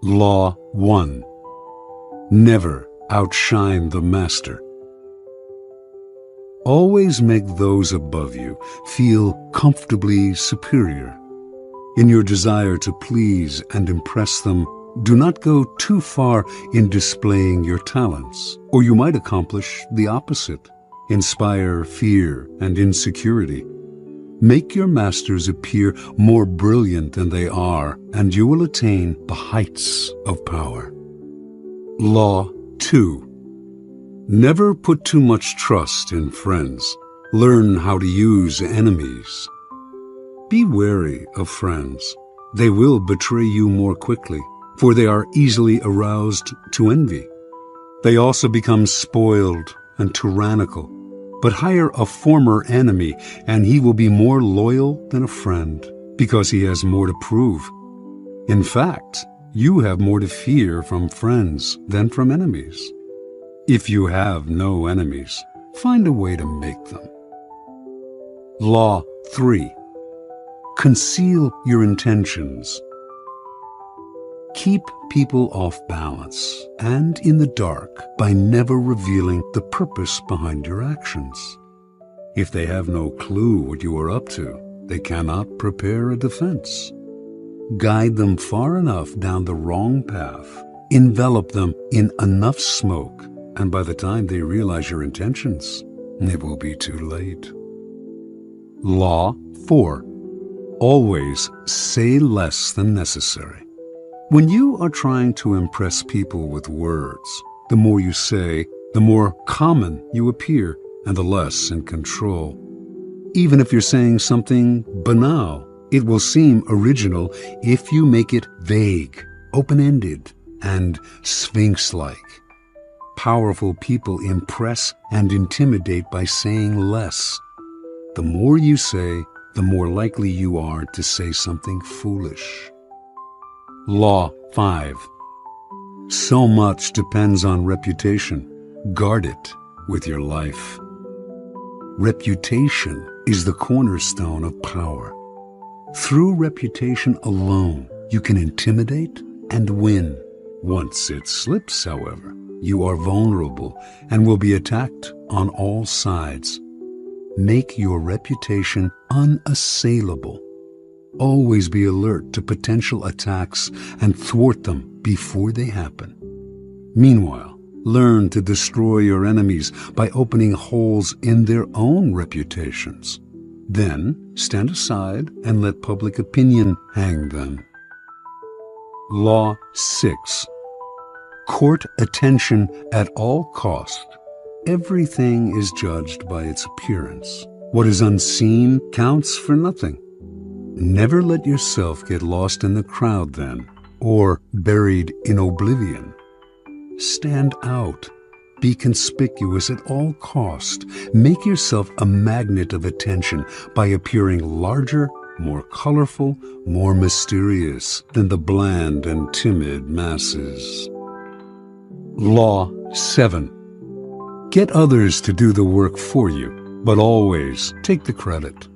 Law 1. Never outshine the master. Always make those above you feel comfortably superior. In your desire to please and impress them, do not go too far in displaying your talents, or you might accomplish the opposite, inspire fear and insecurity. Make your masters appear more brilliant than they are, and you will attain the heights of power. Law 2. Never put too much trust in friends. Learn how to use enemies. Be wary of friends. They will betray you more quickly, for they are easily aroused to envy. They also become spoiled and tyrannical. But hire a former enemy, and he will be more loyal than a friend, because he has more to prove. In fact, you have more to fear from friends than from enemies. If you have no enemies, find a way to make them. Law 3. Conceal your intentions. Keep people off balance and in the dark by never revealing the purpose behind your actions. If they have no clue what you are up to, they cannot prepare a defense. Guide them far enough down the wrong path, envelop them in enough smoke, and by the time they realize your intentions, it will be too late. Law 4. Always say less than necessary. When you are trying to impress people with words, the more you say, the more common you appear, and the less in control. Even if you're saying something banal, it will seem original if you make it vague, open-ended, and sphinx-like. Powerful people impress and intimidate by saying less. The more you say, the more likely you are to say something foolish. Law 5. So much depends on reputation. Guard it with your life. Reputation is the cornerstone of power. Through reputation alone, you can intimidate and win. Once it slips, however, you are vulnerable and will be attacked on all sides. Make your reputation unassailable. Always be alert to potential attacks and thwart them before they happen. Meanwhile, learn to destroy your enemies by opening holes in their own reputations. Then stand aside and let public opinion hang them. Law 6. Court attention at all cost. Everything is judged by its appearance. What is unseen counts for nothing. Never let yourself get lost in the crowd then, or buried in oblivion. Stand out. Be conspicuous at all cost. Make yourself a magnet of attention by appearing larger, more colorful, more mysterious than the bland and timid masses. Law 7. Get others to do the work for you, but always take the credit.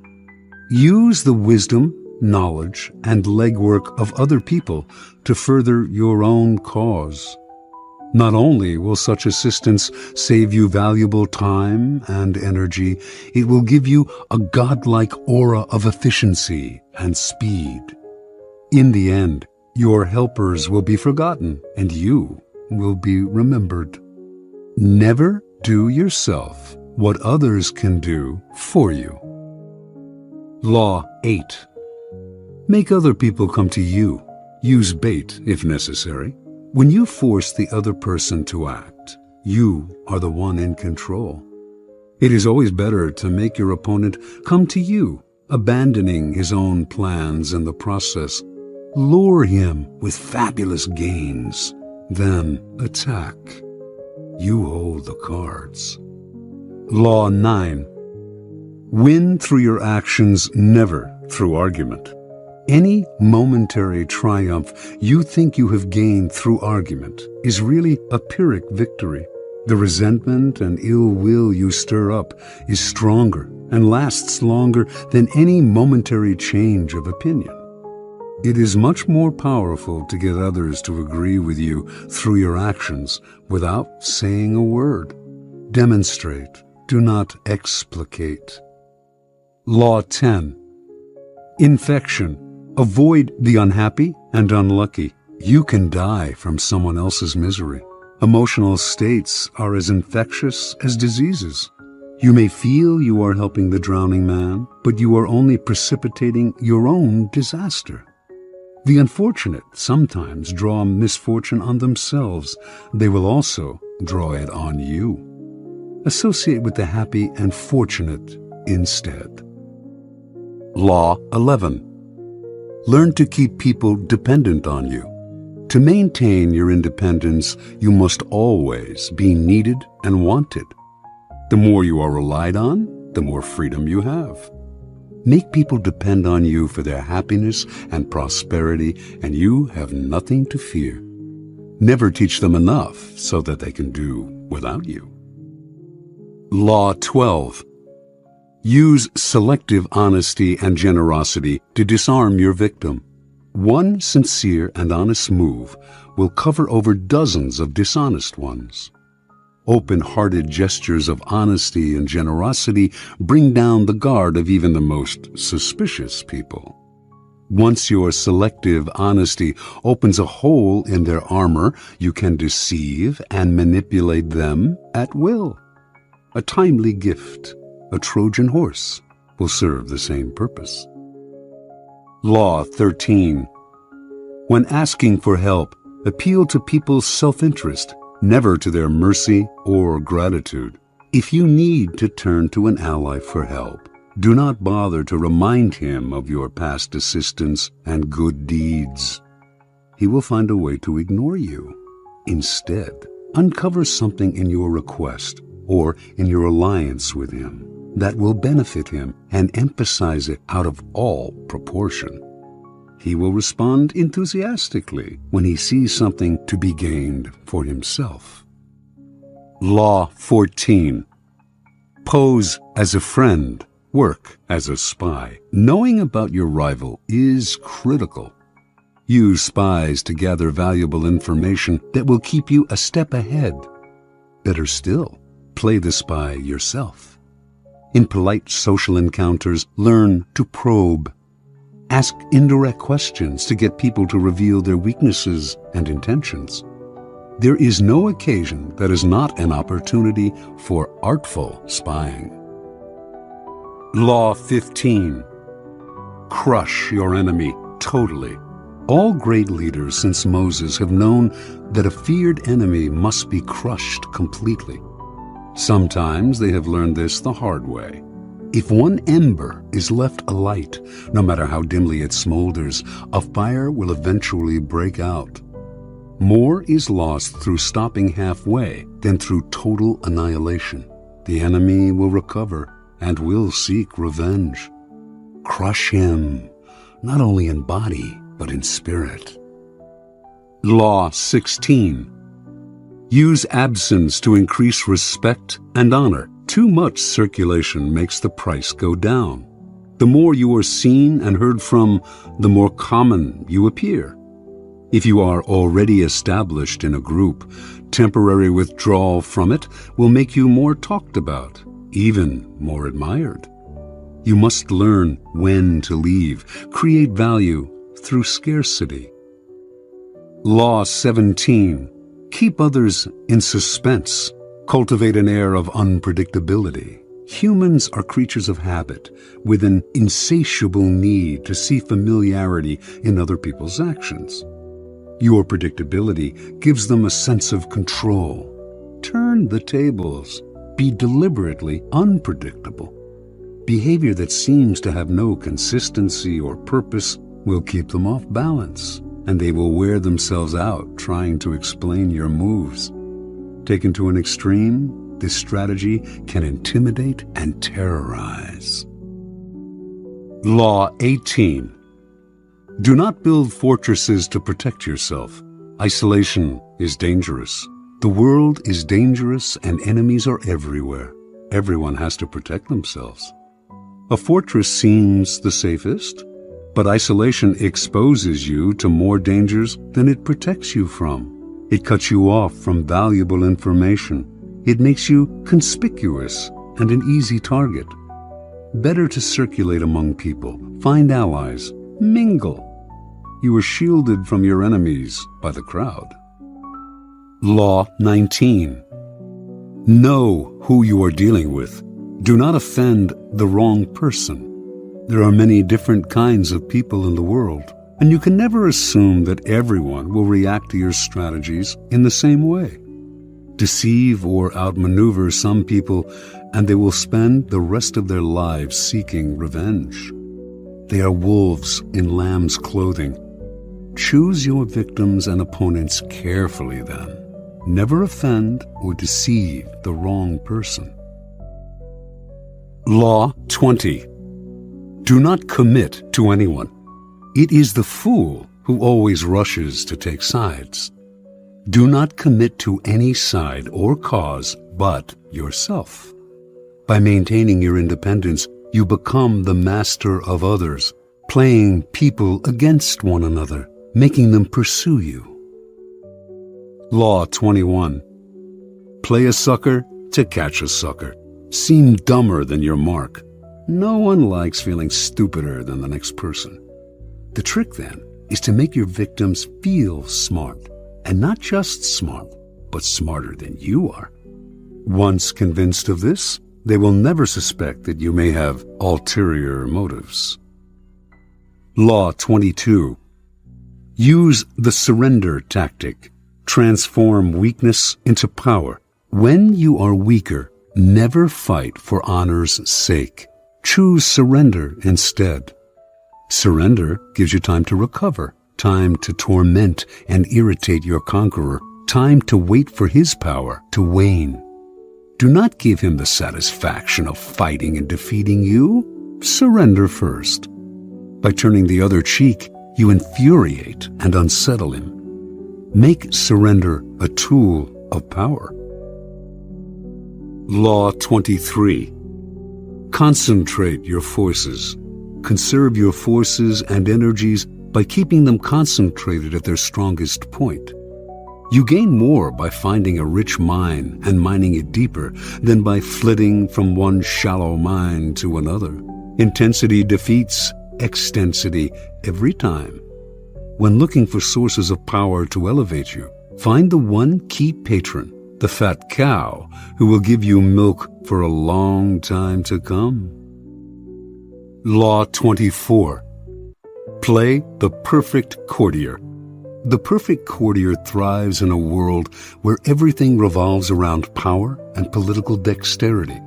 Use the wisdom, knowledge, and legwork of other people to further your own cause. Not only will such assistance save you valuable time and energy, it will give you a godlike aura of efficiency and speed. In the end, your helpers will be forgotten and you will be remembered. Never do yourself what others can do for you. Law 8. Make other people come to you. Use bait if necessary. When you force the other person to act, you are the one in control. It is always better to make your opponent come to you, abandoning his own plans in the process. Lure him with fabulous gains, then attack. You hold the cards. Law 9. Win through your actions, never through argument. Any momentary triumph you think you have gained through argument is really a Pyrrhic victory. The resentment and ill will you stir up is stronger and lasts longer than any momentary change of opinion. It is much more powerful to get others to agree with you through your actions without saying a word. Demonstrate, do not explicate. Law 10. Infection. Avoid the unhappy and unlucky. You can die from someone else's misery. Emotional states are as infectious as diseases. You may feel you are helping the drowning man, but you are only precipitating your own disaster. The unfortunate sometimes draw misfortune on themselves. They will also draw it on you. Associate with the happy and fortunate instead. Law 11. Learn to keep people dependent on you. To maintain your independence, you must always be needed and wanted. The more you are relied on, the more freedom you have. Make people depend on you for their happiness and prosperity, and you have nothing to fear. Never teach them enough so that they can do without you. Law 12. Use selective honesty and generosity to disarm your victim. One sincere and honest move will cover over dozens of dishonest ones. Open-hearted gestures of honesty and generosity bring down the guard of even the most suspicious people. Once your selective honesty opens a hole in their armor, you can deceive and manipulate them at will. A timely gift, a Trojan horse, will serve the same purpose. Law 13. When asking for help, appeal to people's self-interest, never to their mercy or gratitude. If you need to turn to an ally for help, do not bother to remind him of your past assistance and good deeds. He will find a way to ignore you. Instead, uncover something in your request or in your alliance with him that will benefit him and emphasize it out of all proportion. He will respond enthusiastically when he sees something to be gained for himself. Law 14. Pose as a friend, work as a spy. Knowing about your rival is critical. Use spies to gather valuable information that will keep you a step ahead. Better still, play the spy yourself. In polite social encounters, learn to probe. Ask indirect questions to get people to reveal their weaknesses and intentions. There is no occasion that is not an opportunity for artful spying. Law 15. Crush your enemy totally. All great leaders since Moses have known that a feared enemy must be crushed completely. Sometimes they have learned this the hard way. If one ember is left alight, no matter how dimly it smolders, a fire will eventually break out. More is lost through stopping halfway than through total annihilation. The enemy will recover and will seek revenge. Crush him, not only in body, but in spirit. Law 16. Use absence to increase respect and honor. Too much circulation makes the price go down. The more you are seen and heard from, the more common you appear. If you are already established in a group, temporary withdrawal from it will make you more talked about, even more admired. You must learn when to leave, create value through scarcity. Law 17. Keep others in suspense. Cultivate an air of unpredictability. Humans are creatures of habit, with an insatiable need to see familiarity in other people's actions. Your predictability gives them a sense of control. Turn the tables. Be deliberately unpredictable. Behavior that seems to have no consistency or purpose will keep them off balance, and they will wear themselves out trying to explain your moves. Taken to an extreme, this strategy can intimidate and terrorize. Law 18. Do not build fortresses to protect yourself. Isolation is dangerous. The world is dangerous and enemies are everywhere. Everyone has to protect themselves. A fortress seems the safest, But isolation exposes you to more dangers than it protects you from. It cuts you off from valuable information. It makes you conspicuous and an easy target. Better to circulate among people, find allies, mingle. You are shielded from your enemies by the crowd. Law 19. Know who you are dealing with. Do not offend the wrong person. There are many different kinds of people in the world, and you can never assume that everyone will react to your strategies in the same way. Deceive or outmaneuver some people, and they will spend the rest of their lives seeking revenge. They are wolves in lamb's clothing. Choose your victims and opponents carefully then. Never offend or deceive the wrong person. Law 20. Do not commit to anyone. It is the fool who always rushes to take sides. Do not commit to any side or cause but yourself. By maintaining your independence, you become the master of others, playing people against one another, making them pursue you. Law 21. Play a sucker to catch a sucker. Seem dumber than your mark. No one likes feeling stupider than the next person. The trick, then, is to make your victims feel smart, and not just smart, but smarter than you are. Once convinced of this, they will never suspect that you may have ulterior motives. Law 22. Use the surrender tactic. Transform weakness into power. When you are weaker, never fight for honor's sake. Choose surrender instead. Surrender gives you time to recover, time to torment and irritate your conqueror, time to wait for his power to wane. Do not give him the satisfaction of fighting and defeating you. Surrender first. By turning the other cheek, you infuriate and unsettle him. Make surrender a tool of power. Law 23. Concentrate your forces. Conserve your forces and energies by keeping them concentrated at their strongest point. You gain more by finding a rich mine and mining it deeper than by flitting from one shallow mine to another. Intensity defeats extensity every time. When looking for sources of power to elevate you, find the one key patron, the fat cow, who will give you milk for a long time to come. Law 24. Play the perfect courtier. The perfect courtier thrives in a world where everything revolves around power and political dexterity.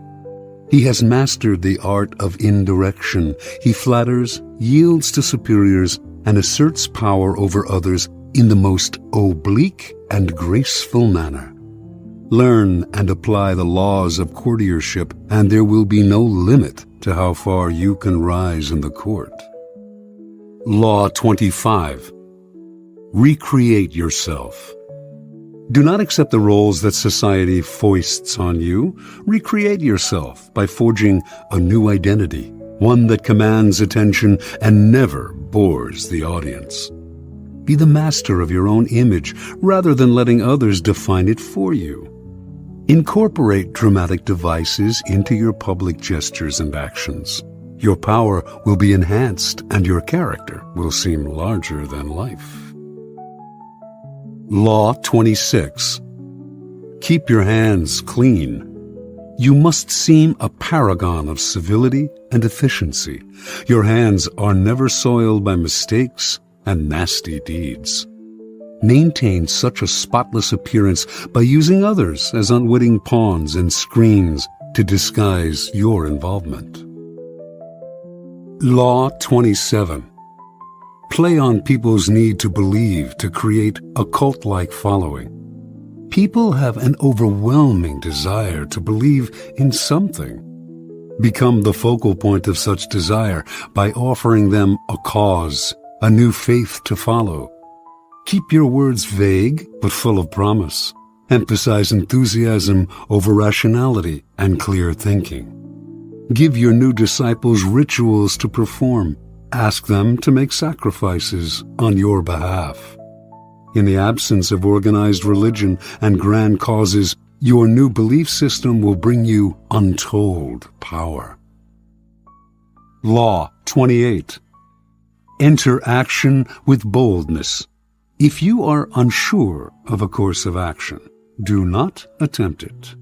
He has mastered the art of indirection. He flatters, yields to superiors, and asserts power over others in the most oblique and graceful manner. Learn and apply the laws of courtiership, and there will be no limit to how far you can rise in the court. Law 25. Recreate yourself. Do not accept the roles that society foists on you. Recreate yourself by forging a new identity, one that commands attention and never bores the audience. Be the master of your own image rather than letting others define it for you. Incorporate dramatic devices into your public gestures and actions. Your power will be enhanced and your character will seem larger than life. Law 26. Keep your hands clean. You must seem a paragon of civility and efficiency. Your hands are never soiled by mistakes and nasty deeds. Maintain such a spotless appearance by using others as unwitting pawns and screens to disguise your involvement. Law 27. Play on people's need to believe to create a cult-like following. People have an overwhelming desire to believe in something. Become the focal point of such desire by offering them a cause, a new faith to follow. Keep your words vague but full of promise. Emphasize enthusiasm over rationality and clear thinking. Give your new disciples rituals to perform. Ask them to make sacrifices on your behalf. In the absence of organized religion and grand causes, your new belief system will bring you untold power. Law 28. Enter action with boldness. If you are unsure of a course of action, do not attempt it.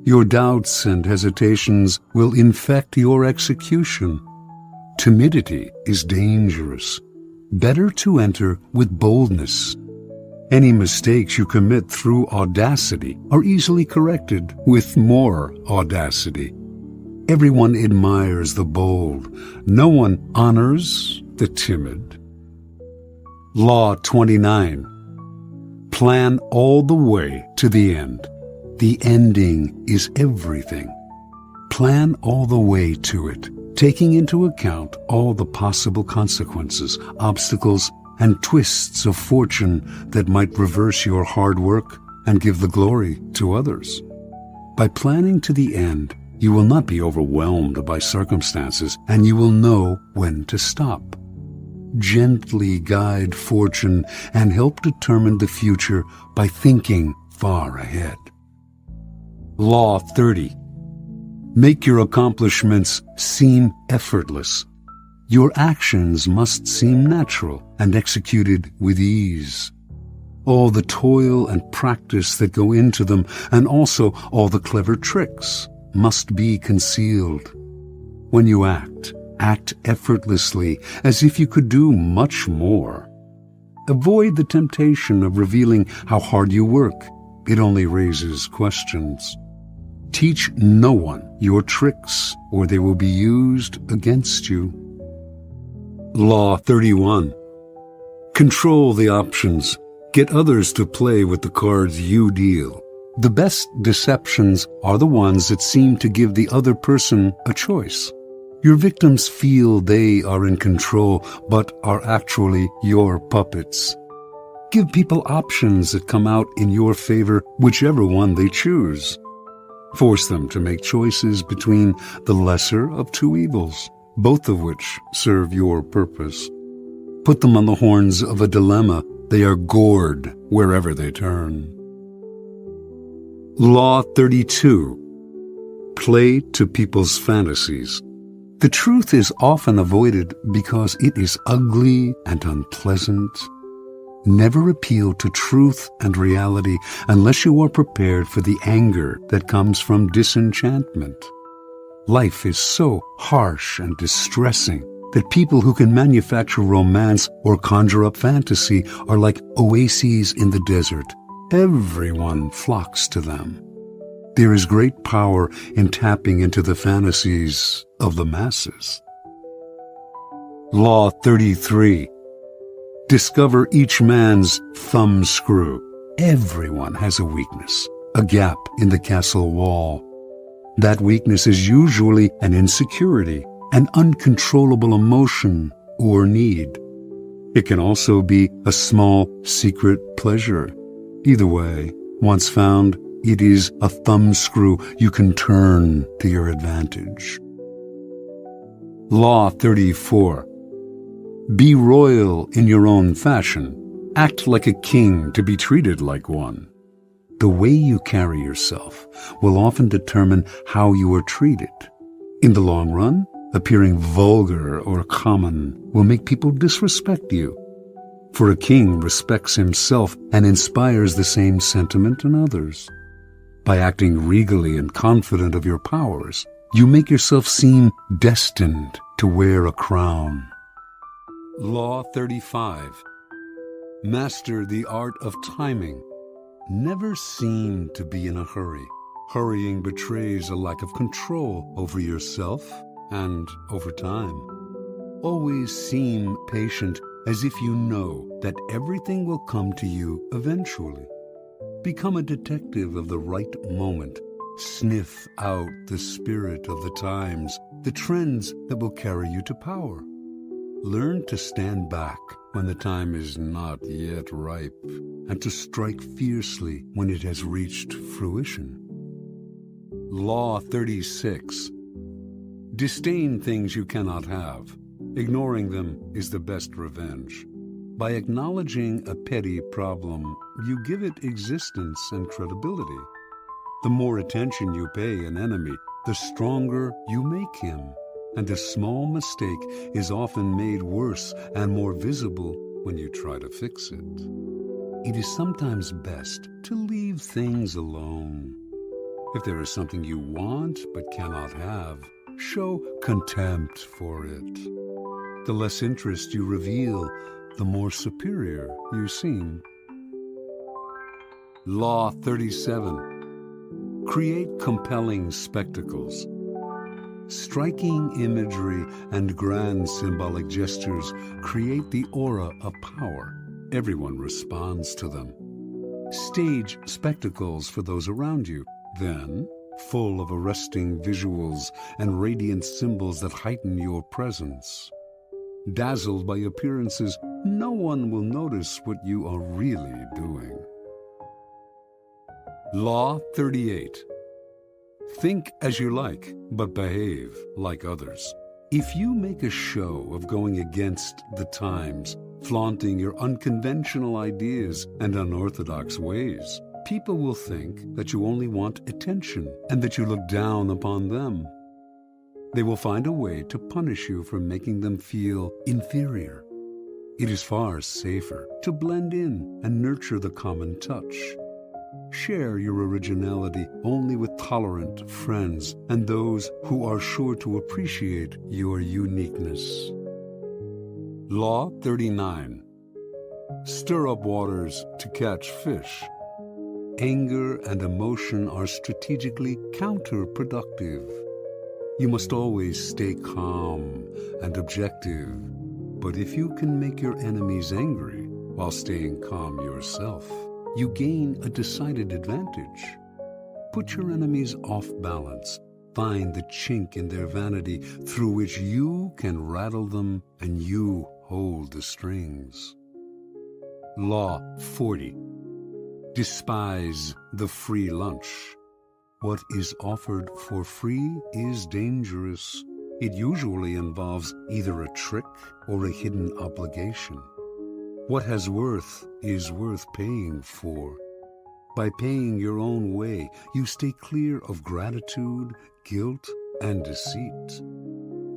Your doubts and hesitations will infect your execution. Timidity is dangerous. Better to enter with boldness. Any mistakes you commit through audacity are easily corrected with more audacity. Everyone admires the bold. No one honors the timid. Law 29. Plan all the way to the end. The ending is everything. Plan all the way to it, taking into account all the possible consequences, obstacles, and twists of fortune that might reverse your hard work and give the glory to others. By planning to the end, you will not be overwhelmed by circumstances, and you will know when to stop. Gently guide fortune and help determine the future by thinking far ahead. Law 30. Make your accomplishments seem effortless. Your actions must seem natural and executed with ease. All the toil and practice that go into them, and also all the clever tricks, must be concealed. When you act effortlessly as if you could do much more. Avoid the temptation of revealing how hard you work. It only raises questions. Teach no one your tricks, or they will be used against you. Law 31. Control the options. Get others to play with the cards you deal. The best deceptions are the ones that seem to give the other person a choice. Your victims feel they are in control, but are actually your puppets. Give people options that come out in your favor, whichever one they choose. Force them to make choices between the lesser of two evils, both of which serve your purpose. Put them on the horns of a dilemma. They are gored wherever they turn. Law 32. Play to people's fantasies. The truth is often avoided because it is ugly and unpleasant. Never appeal to truth and reality unless you are prepared for the anger that comes from disenchantment. Life is so harsh and distressing that people who can manufacture romance or conjure up fantasy are like oases in the desert. Everyone flocks to them. There is great power in tapping into the fantasies of the masses. Law 33. Discover each man's thumbscrew. Everyone has a weakness, a gap in the castle wall. That weakness is usually an insecurity, an uncontrollable emotion or need. It can also be a small secret pleasure. Either way, once found, it is a thumbscrew you can turn to your advantage. Law 34. Be royal in your own fashion. Act like a king to be treated like one. The way you carry yourself will often determine how you are treated. In the long run, appearing vulgar or common will make people disrespect you. For a king respects himself and inspires the same sentiment in others. By acting regally and confident of your powers, you make yourself seem destined to wear a crown. Law 35. Master the art of timing. Never seem to be in a hurry. Hurrying betrays a lack of control over yourself and over time. Always seem patient, as if you know that everything will come to you eventually. Become a detective of the right moment. Sniff out the spirit of the times, the trends that will carry you to power. Learn to stand back when the time is not yet ripe, and to strike fiercely when it has reached fruition. Law 36. Disdain things you cannot have. Ignoring them is the best revenge. By acknowledging a petty problem, you give it existence and credibility. The more attention you pay an enemy, the stronger you make him. And a small mistake is often made worse and more visible when you try to fix it. It is sometimes best to leave things alone. If there is something you want but cannot have, show contempt for it. The less interest you reveal, the more superior you seem. Law 37. Create compelling spectacles. Striking imagery and grand symbolic gestures create the aura of power. Everyone responds to them. Stage spectacles for those around you. Then, full of arresting visuals and radiant symbols that heighten your presence. Dazzled by appearances, no one will notice what you are really doing. Law 38. Think as you like, but behave like others. If you make a show of going against the times, flaunting your unconventional ideas and unorthodox ways, people will think that you only want attention and that you look down upon them. They will find a way to punish you for making them feel inferior. It is far safer to blend in and nurture the common touch. Share your originality only with tolerant friends and those who are sure to appreciate your uniqueness. Law 39. Stir up waters to catch fish. Anger and emotion are strategically counterproductive. You must always stay calm and objective. But if you can make your enemies angry while staying calm yourself, you gain a decided advantage. Put your enemies off balance. Find the chink in their vanity through which you can rattle them and you hold the strings. Law 40. Despise the free lunch. What is offered for free is dangerous. It usually involves either a trick or a hidden obligation. What has worth is worth paying for. By paying your own way, you stay clear of gratitude, guilt, and deceit.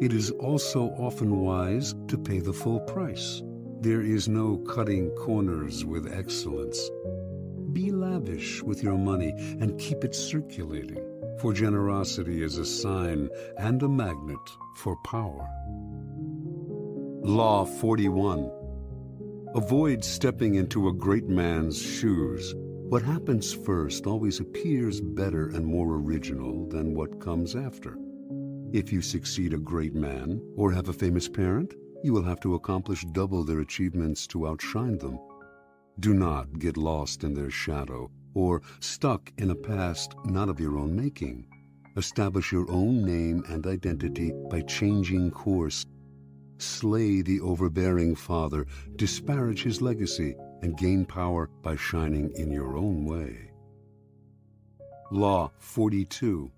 It is also often wise to pay the full price. There is no cutting corners with excellence. Be lavish with your money and keep it circulating, for generosity is a sign and a magnet for power. Law 41. Avoid stepping into a great man's shoes. What happens first always appears better and more original than what comes after. If you succeed a great man or have a famous parent, you will have to accomplish double their achievements to outshine them. Do not get lost in their shadow or stuck in a past not of your own making. Establish your own name and identity by changing course. Slay the overbearing father, disparage his legacy, and gain power by shining in your own way. Law 42.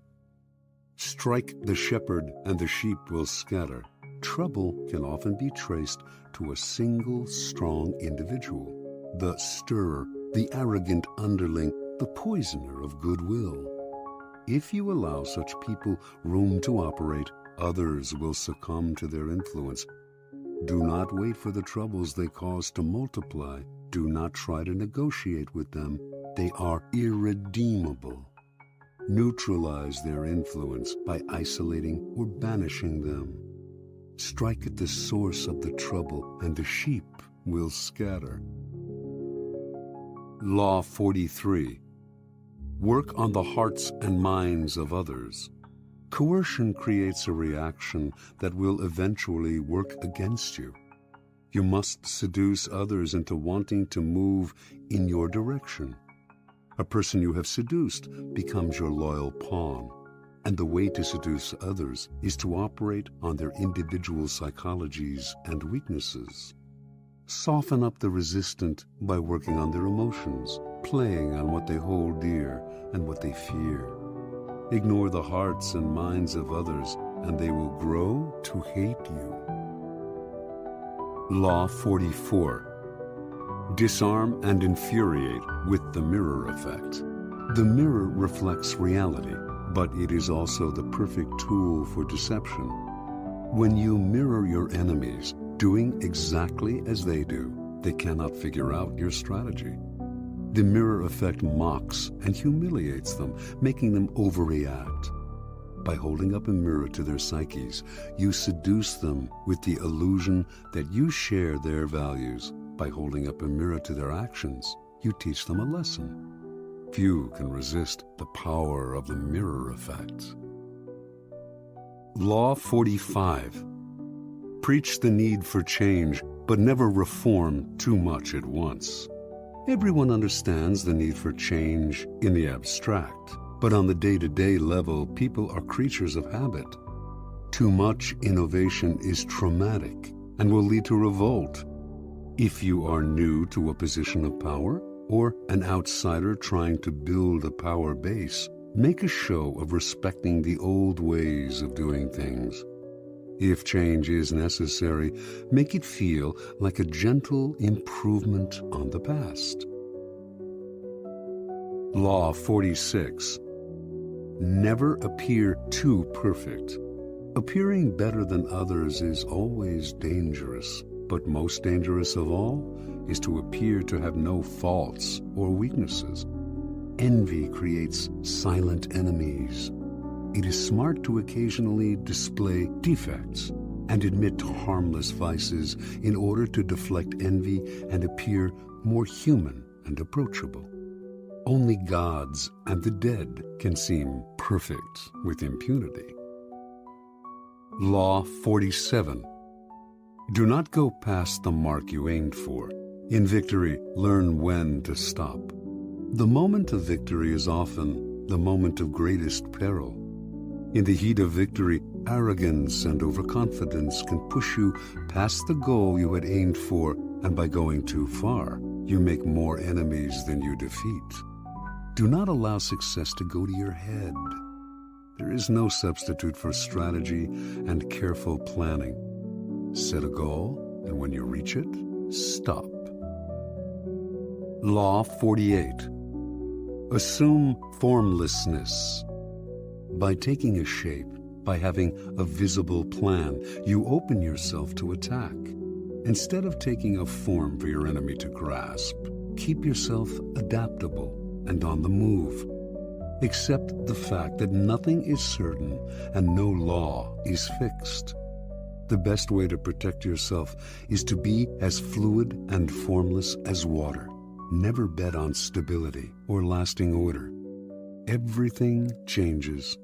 Strike the shepherd and the sheep will scatter. Trouble can often be traced to a single strong individual. The stirrer, the arrogant underling, the poisoner of goodwill. If you allow such people room to operate, others will succumb to their influence. Do not wait for the troubles they cause to multiply. Do not try to negotiate with them. They are irredeemable. Neutralize their influence by isolating or banishing them. Strike at the source of the trouble, and the sheep will scatter. Law 43. Work on the hearts and minds of others. Coercion creates a reaction that will eventually work against you. You must seduce others into wanting to move in your direction. A person you have seduced becomes your loyal pawn, and the way to seduce others is to operate on their individual psychologies and weaknesses. Soften up the resistant by working on their emotions, playing on what they hold dear and what they fear. Ignore the hearts and minds of others, and they will grow to hate you. Law 44. Disarm and infuriate with the mirror effect. The mirror reflects reality, but it is also the perfect tool for deception. When you mirror your enemies, doing exactly as they do, they cannot figure out your strategy. The mirror effect mocks and humiliates them, making them overreact. By holding up a mirror to their psyches, you seduce them with the illusion that you share their values. By holding up a mirror to their actions, you teach them a lesson. Few can resist the power of the mirror effect. Law 45. Preach the need for change, but never reform too much at once. Everyone understands the need for change in the abstract, but on the day-to-day level, people are creatures of habit. Too much innovation is traumatic and will lead to revolt. If you are new to a position of power, or an outsider trying to build a power base, make a show of respecting the old ways of doing things. If change is necessary, make it feel like a gentle improvement on the past. Law 46. Never appear too perfect. Appearing better than others is always dangerous, but most dangerous of all is to appear to have no faults or weaknesses. Envy creates silent enemies. It is smart to occasionally display defects and admit harmless vices in order to deflect envy and appear more human and approachable. Only gods and the dead can seem perfect with impunity. Law 47. Do not go past the mark you aimed for. In victory, learn when to stop. The moment of victory is often the moment of greatest peril. In the heat of victory, arrogance and overconfidence can push you past the goal you had aimed for, and by going too far, you make more enemies than you defeat. Do not allow success to go to your head. There is no substitute for strategy and careful planning. Set a goal, and when you reach it, stop. Law 48. Assume formlessness. By taking a shape, by having a visible plan, you open yourself to attack. Instead of taking a form for your enemy to grasp, keep yourself adaptable and on the move. Accept the fact that nothing is certain and no law is fixed. The best way to protect yourself is to be as fluid and formless as water. Never bet on stability or lasting order. Everything changes